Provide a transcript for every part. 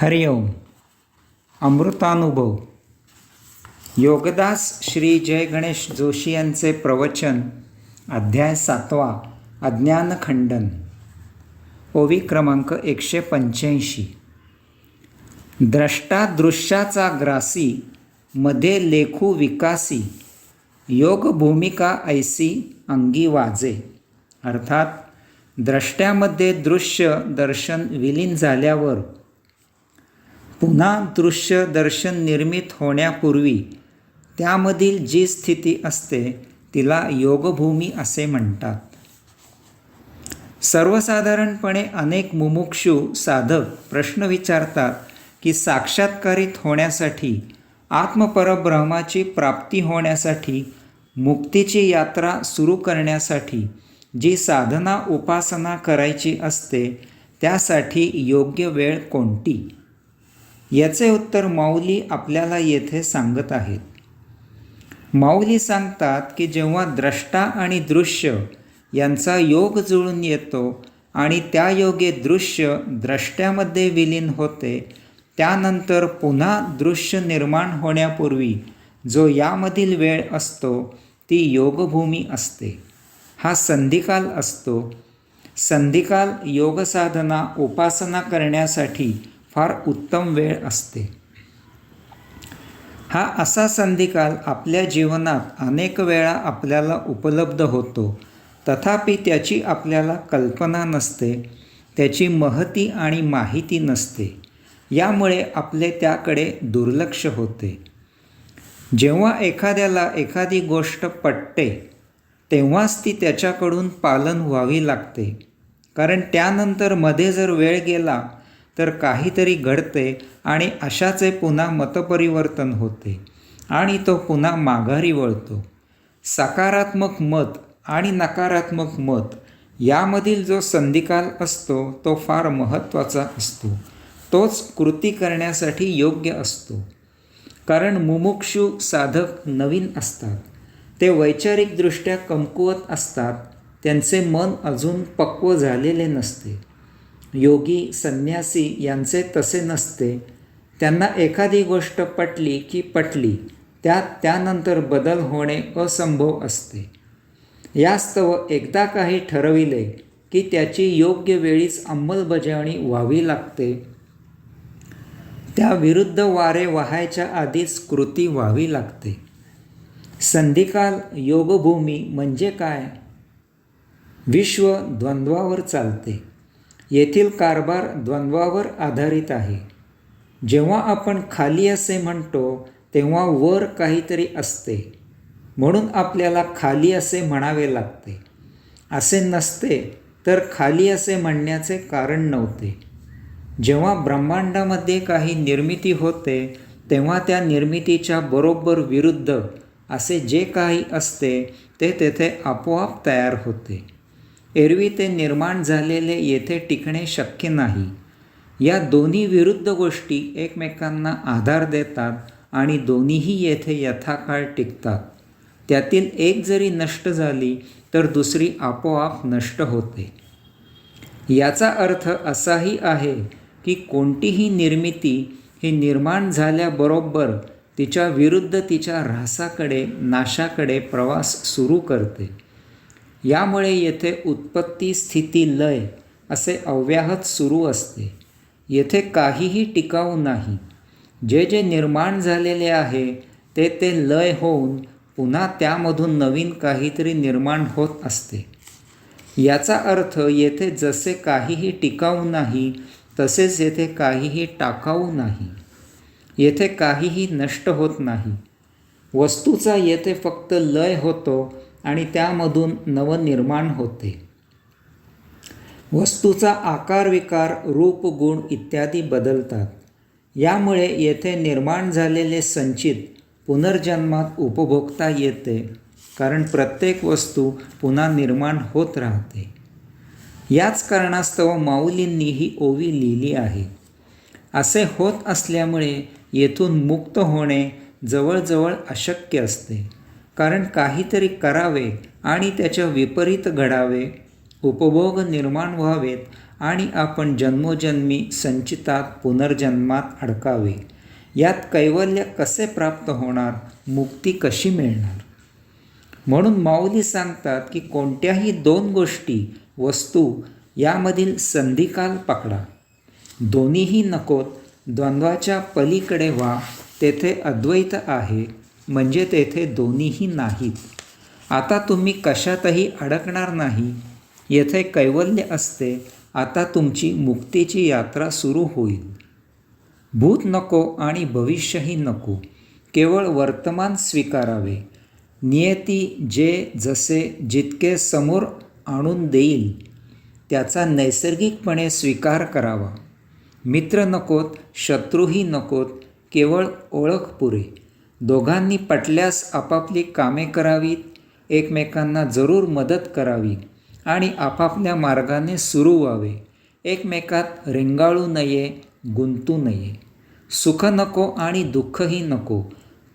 हरिओम. अमृतानुभव. योगदास श्री जय गणेश जोशी यांचे प्रवचन. अध्याय 7. अज्ञानखंडन. ओवी क्रमांक 185. द्रष्टा दृश्याचा ग्रासी, मध्ये लेखू विकासी, योग भूमिका ऐसी अंगी वाजे. अर्थात द्रष्ट्यामध्ये दृश्य दर्शन विलीन झाल्यावर पुन्हा दृश्य दर्शन निर्मित होण्यापूर्वी त्यामधील जी स्थिती असते तिला योगभूमी असे म्हणतात. सर्वसाधारणपणे अनेक मुमुक्षू साधक प्रश्न विचारतात की साक्षात्कारित होण्यासाठी, आत्मपरब्रह्माची प्राप्ती होण्यासाठी, मुक्तीची यात्रा सुरू करण्यासाठी जी साधना उपासना करायची असते त्यासाठी योग्य वेळ कोणती? याचे उत्तर माऊली आपल्याला येथे सांगत आहेत. माऊली सांगतात की जेव्हा द्रष्टा आणि दृश्य यांचा योग जुळून येतो आणि त्या योगे दृश्य द्रष्ट्यामध्ये विलीन होते, त्यानंतर पुन्हा दृश्य निर्माण होण्यापूर्वी जो यामधील वेळ असतो ती योगभूमी असते. हा संधिकाल असतो. संधिकाल योगसाधना उपासना करण्यासाठी फार उत्तम वेळ असते. हा असा संधिकाल आपल्या जीवनात अनेक वेळा आपल्याला उपलब्ध होतो, तथापि त्याची आपल्याला कल्पना नसते, त्याची महती आणि माहिती नसते. यामुळे आपले त्याकडे दुर्लक्ष होते. जेव्हा एखाद्याला एखादी गोष्ट पटते तेव्हाच ती त्याच्याकडून पालन व्हावी लागते, कारण त्यानंतर मध्ये जर वेळ गेला तर काहीतरी घडते आणि अशाचे पुन्हा मतपरिवर्तन होते आणि तो पुन्हा माघारी वळतो. सकारात्मक मत आणि नकारात्मक मत यामधील जो संधिकाल असतो तो फार महत्त्वाचा असतो. तोच कृती करण्यासाठी योग्य असतो. कारण मुमुक्षू साधक नवीन असतात, ते वैचारिकदृष्ट्या कमकुवत असतात, त्यांचे मन अजून पक्व झालेले नसते. योगी संन्यासी यांचे तसे नसते. त्यांना एखादी गोष्ट पटली की पटली, त्यानंतर बदल होणे असंभव असते. यास्तव एकदा काही ठरविले की त्याची योग्य वेळीच अंमलबजावणी व्हावी लागते. त्या विरुद्ध वारे वाहायच्या आधीच कृती व्हावी लागते. संधिकाल योगभूमी म्हणजे काय? विश्व द्वंद्वावर चालते. येथील कारभार द्वंद्वावर आधारित आहे. जेव्हा आपण खाली असे म्हणतो तेव्हा वर काहीतरी असते, म्हणून आपल्याला खाली असे म्हणावे लागते. असे नसते तर खाली असे म्हणण्याचे कारण नव्हते. जेव्हा ब्रह्मांडामध्ये काही निर्मिती होते तेव्हा त्या निर्मितीच्या बरोबर विरुद्ध असे जे काही असते ते तेथे आपोआप तयार होते. एरवी ते निर्माण झालेले येथे टिकणे शक्य नाही. या दोन्ही विरुद्ध गोष्टी एकमेकांना आधार देतात आणि दोन्हीही येथे यथाकाळ टिकतात. त्यातील एक जरी नष्ट झाली तर दुसरी आपोआप नष्ट होते. याचा अर्थ असाही आहे की कोणतीही निर्मिती ही निर्माण झाल्याबरोबर तिच्या विरुद्ध तिच्या ऱ्हासाकडे, नाशाकडे प्रवास सुरू करते. यामुळे येथे उत्पत्ती, स्थिती, लय असे अव्याहत सुरू असते. येथे काहीही टिकाऊ नाही. जे जे निर्माण झालेले आहे ते लय होऊन पुन्हा त्यामधून नवीन काहीतरी निर्माण होत असते. याचा अर्थ येथे जसे काहीही टिकाऊ नाही तसेच येथे काहीही टाकाऊ नाही. येथे काहीही नष्ट होत नाही. वस्तूचा येथे फक्त लय होतो आणि त्यामधून नवनिर्माण होते. वस्तूचा आकार, विकार, रूप, गुण इत्यादी बदलतात. यामुळे येथे निर्माण झालेले संचित पुनर्जन्मात उपभोगता येते, कारण प्रत्येक वस्तू पुन्हा निर्माण होत राहते. याच कारणास्तव माऊलींनी ही ओवी लिहिली आहे. असे होत असल्यामुळे येथून मुक्त होणे जवळजवळ अशक्य असते. कारण काहीतरी करावे आणि त्याच्या विपरीत घडावे, उपभोग निर्माण व्हावेत आणि आपण जन्मोजन्मी संचितात पुनर्जन्मात अडकावे. यात कैवल्य कसे प्राप्त होणार, मुक्ती कशी मिळणार? म्हणून माऊली सांगतात की कोणत्याही दोन गोष्टी, वस्तू यामधील संधिकाल पकडा. दोन्हीही नकोत, द्वंद्वाच्या पलीकडे व्हा. तेथे अद्वैत आहे, म्हणजे तेथे दोन्हीही नाहीत. आता तुम्ही कशातही अडकणार नाही. येथे कैवल्य असते. आता तुमची मुक्तीची यात्रा सुरू होईल. भूत नको आणि भविष्यही नको, केवळ वर्तमान स्वीकारावे. नियती जे जसे जितके समोर आणून देईल त्याचा नैसर्गिकपणे स्वीकार करावा. मित्र नकोत, शत्रूही नकोत, केवळ ओळख पुरे. दोघांनी पटल्यास आपापली कामे करावीत, एकमेकांना जरूर मदत करावी आणि आपापल्या मार्गाने सुरू व्हावे. एकमेकात रेंगाळू नये, गुंतू नये. सुख नको आणि दुःखही नको,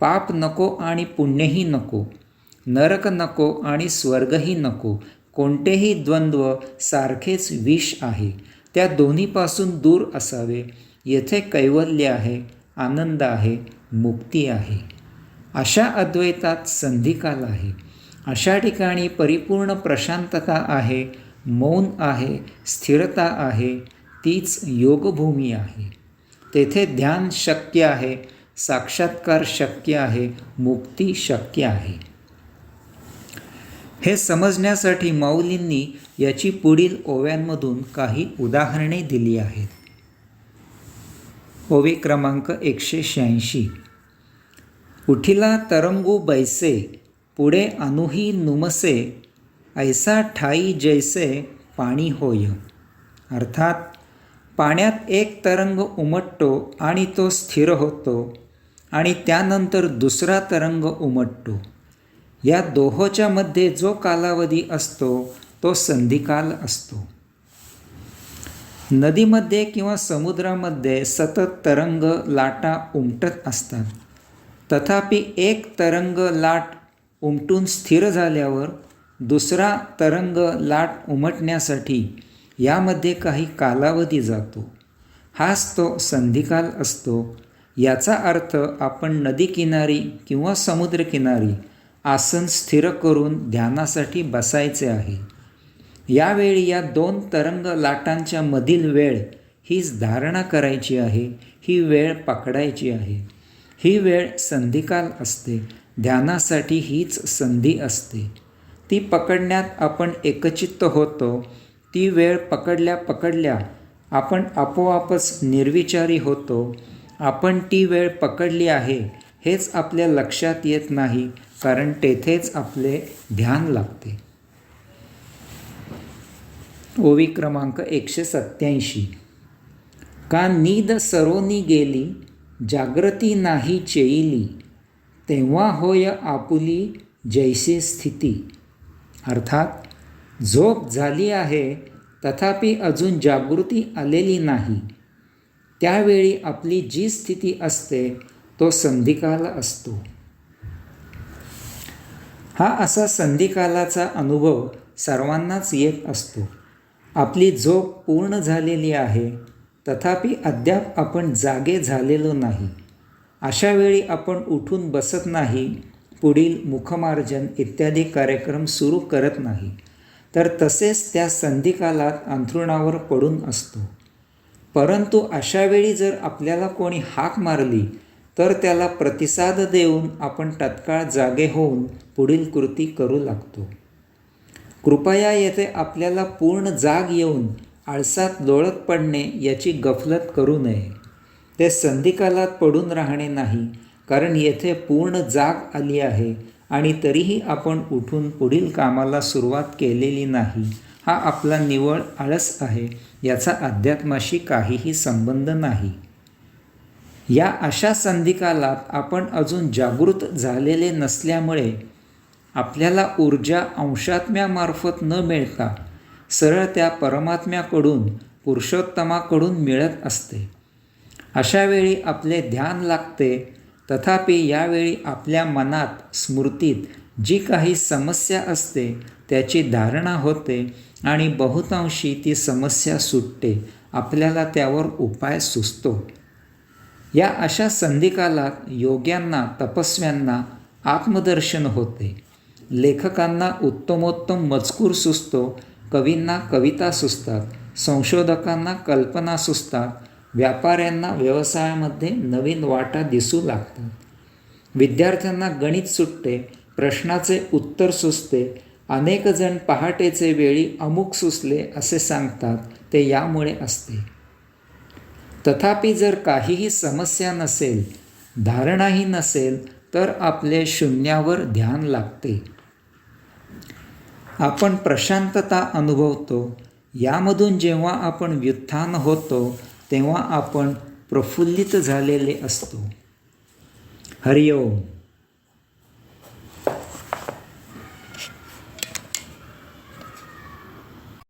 पाप नको आणि पुण्यही नको, नरक नको आणि स्वर्गही नको. कोणतेही द्वंद्व सारखेच विष आहे. त्या दोन्हीपासून दूर असावे. येथे कैवल्य आहे, आनंद आहे, मुक्ती आहे. अशा अद्वैतात संधिकाल आहे. अशा ठिकाणी परिपूर्ण प्रशांतता आहे, मौन आहे, स्थिरता आहे. तीच योगभूमी आहे. तेथे ध्यान शक्य आहे, साक्षात्कार शक्य आहे, मुक्ती शक्य आहे. हे समजण्यासाठी माऊलींनी याची पुढील ओव्यांमधून काही उदाहरणे दिली आहेत. ओवी क्रमांक 186. उठिला तरंगू बैसे, पुढे अनुही नुमसे, ऐसा ठाई जैसे पाणी होय. अर्थात पाण्यात एक तरंग उमटतो आणि तो स्थिर होतो आणि त्यानंतर दुसरा तरंग उमटतो. या दोहोच्या मध्ये जो कालावधी असतो तो संधिकाल असतो. नदीमध्ये किंवा समुद्रामध्ये सतत तरंग लाटा उमटत असतात. तथापि एक तरंग लाट उमटून स्थिर झाल्यावर दुसरा तरंग लाट उमटण्यासाठी यामध्ये काही कालावधी जातो. हाच तो संधिकाल असतो. याचा अर्थ आपण नदीकिनारी किंवा समुद्रकिनारी आसन स्थिर करून ध्यानासाठी बसायचे आहे. यावेळी या दोन तरंग लाटांच्या मधील वेळ हीच धारणा करायची आहे. ही वेळ पकडायची आहे. ही वेळ संधिकाल असते. ध्यानासाठी हीच संधी असते. ती पकडण्यात आपण एकचित्त होतो. ती वेळ पकडल्या पकडल्या आपण आपोआपच निर्विचारी होतो. आपण ती वेळ पकडली आहे हेच आपल्या लक्षात येत नाही, कारण तेथेच आपले ध्यान लागते. ओवी क्रमांक 187. का नीद सरोनी गेली, जागृती नाही चेईली, तेव्हा होय आपुली जैसी स्थिती. अर्थात झोप झाली आहे तथापि अजून जागृती आलेली नाही, त्यावेळी आपली जी स्थिती असते तो संधिकाल असतो. हा असा संधिकालाचा अनुभव सर्वांनाच येत असतो. आपली झोप पूर्ण झालेली आहे तथापि अद्याप आपण जागे झालेलो नाही. अशा वेळी आपण उठून बसत नाही, पुढील मुखमार्जन इत्यादी कार्यक्रम सुरू करत नाही, तर तसेच त्या संधिकालात अंथरुणावर पडून असतो. परंतु अशावेळी जर आपल्याला कोणी हाक मारली तर त्याला प्रतिसाद देऊन आपण तत्काळ जागे होऊन पुढील कृती करू लागतो. कृपया येथे आपल्याला पूर्ण जाग येऊन आळसात लोळत पडणे याची गफलत करू नये. ते संधिकालात पडून राहणे नाही, कारण येथे पूर्ण जाग आली आहे आणि तरीही आपण उठून पुढील कामाला सुरुवात केलेली नाही. हा आपला निव्वळ आळस आहे. याचा अध्यात्माशी काहीही संबंध नाही. या अशा संधिकालात आपण अजून जागृत झालेले नसल्यामुळे आपल्याला ऊर्जा अंशात्म्यामार्फत न मिळता सरळ त्या परमात्म्याकडून, पुरुषोत्तमाकडून मिळत असते. अशावेळी आपले ध्यान लागते. तथापि यावेळी आपल्या मनात, स्मृतीत जी काही समस्या असते त्याची धारणा होते आणि बहुतांशी ती समस्या सुटते, आपल्याला त्यावर उपाय सुचतो. या अशा संधिकालात योग्यांना, तपस्व्यांना आत्मदर्शन होते, लेखकांना उत्तमोत्तम मजकूर सुचतो, कवींना कविता सुचतात, संशोधकांना कल्पना सुचतात, व्यापाऱ्यांना व्यवसायामध्ये नवीन वाटा दिसू लागतात, विद्यार्थ्यांना गणित सुटते, प्रश्नाचे उत्तर सुचते, अनेक जण पहाटेचे वेळी अमुक सुचले असे सांगतात, ते यामुळे असते. तथापि जर काहीही समस्या नसेल, धारणाही नसेल, तर आपले शून्यावर ध्यान लागते. आपण प्रशांतता अनुभवतो. यामधून जेव्हा आपण व्युत्थान होतो, तेव्हा आपण प्रफुल्लित झालेले असतो. हरिओम.